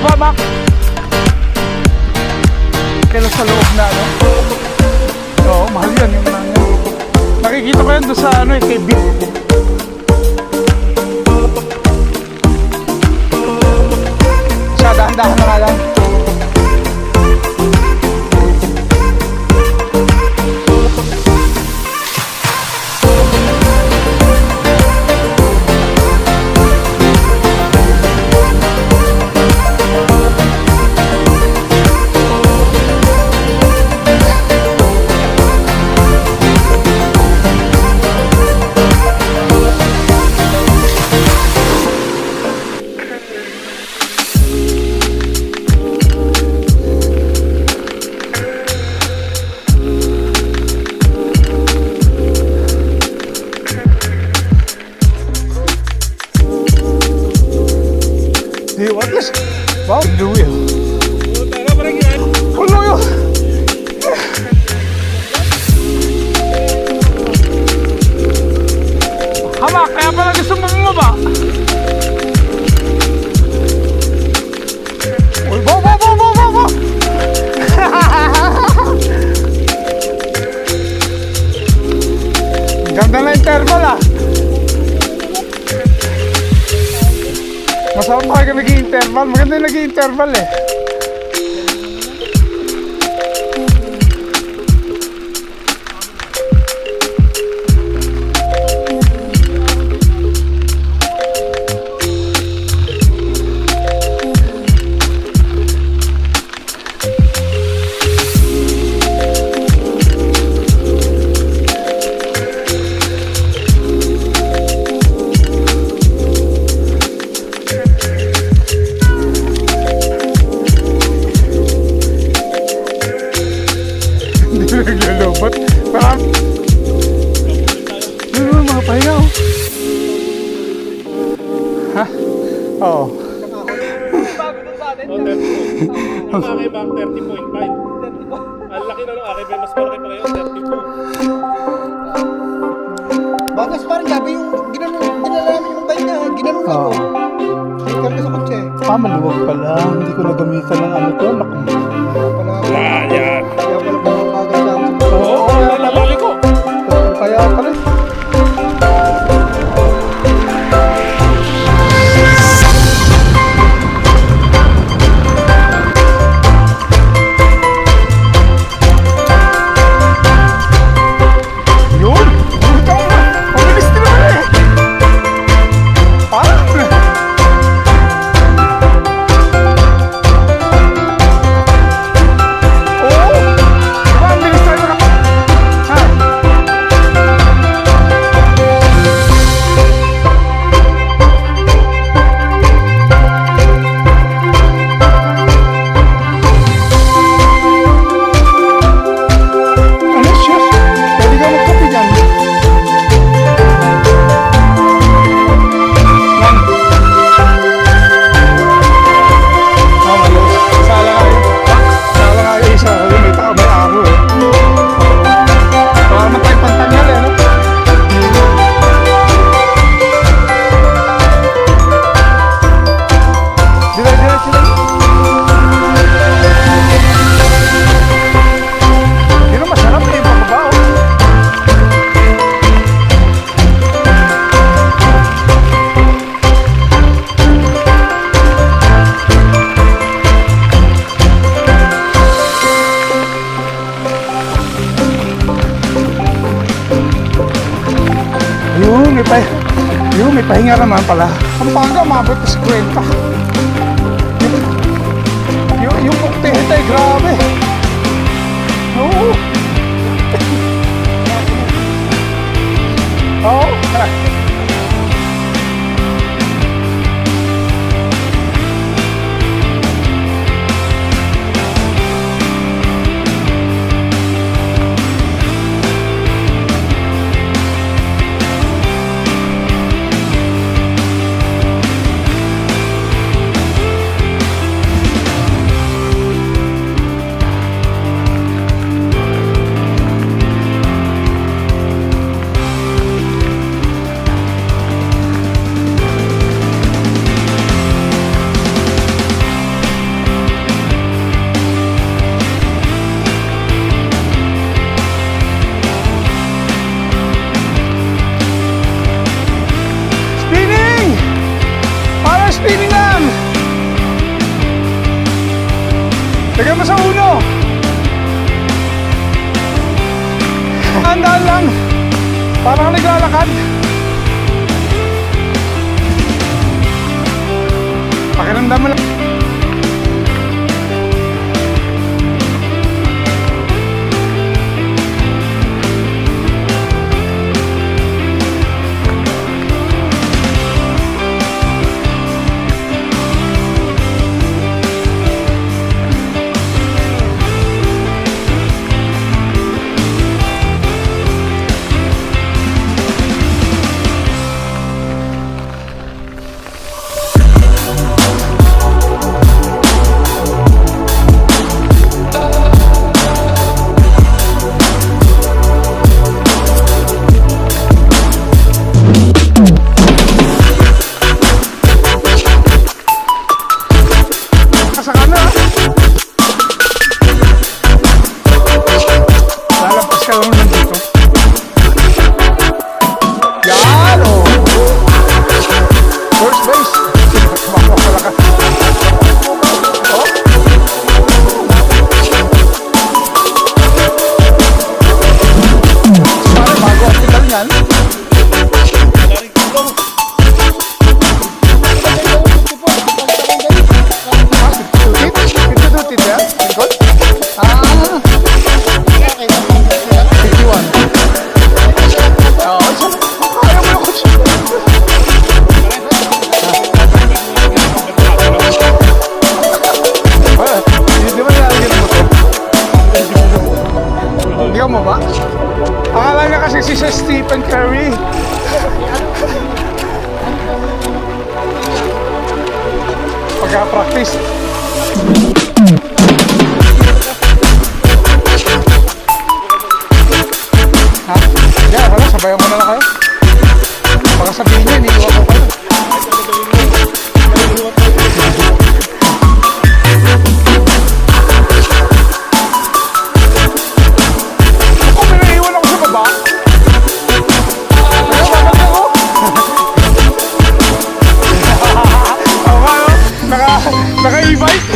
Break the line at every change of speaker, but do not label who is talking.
baba, Mac. Kailan sa loob na, ano? Oo, mahal yan yung nanya. Nakikita ko yan doon sa, ano, kay Big. Siya, dahan-dahan na nga lang. What is? Wow, the wheel. Pulo yun. Hama, kaya pala gusto mo bumaba. Uy, bo. Ganda na interval ah. Masarap pa kayo nag-i-interval. Maganda yung nag-i-interval eh. Naglulubot. Parang yun, mga pahinga oh. Ha? Oo.
Ang aking bang 30.5. Ang laki na nung aking, mas malaki pa kayo, 32.
Bagas parang gabi yung dinala namin yung bike na, ginanong ako. Kaya sa kotse.
Maluwag pala. Hindi ko nagamitan ng ano to.
Yan.
Kaya pala bagas lang.
Oo, lalabali ko.
Kaya pala. May pahinga naman pala. Pampanga, umabot sa 50. Yung Octahit ay grabe. Oo. Oo. Spinning lang! Lagyan mo sa uno! Andaan lang! Parang naglalakad! Pakiramdam mo lang. Sa kana. Lalabas ka lang nandito. Yan o. First base. Tumakbo pala ka. Oh. Pare, bago hospital niyan. Tutit yan? Lingkod? Ah. 51. Oo. Ayaw mo yung kutsi. Hindi ba nilalagyan mo to? Hindi mo ba? Akala niya kasi si Stephen Curry. Pagka-practice. Ha? Yeah, wala, sabayan mo na lang kayo. Baka sabihin niya, iniiwan ko kayo. Ako, may naiiwan ako sa baba. Ano, babag ako? Oo nga, no? Naka-e-bike.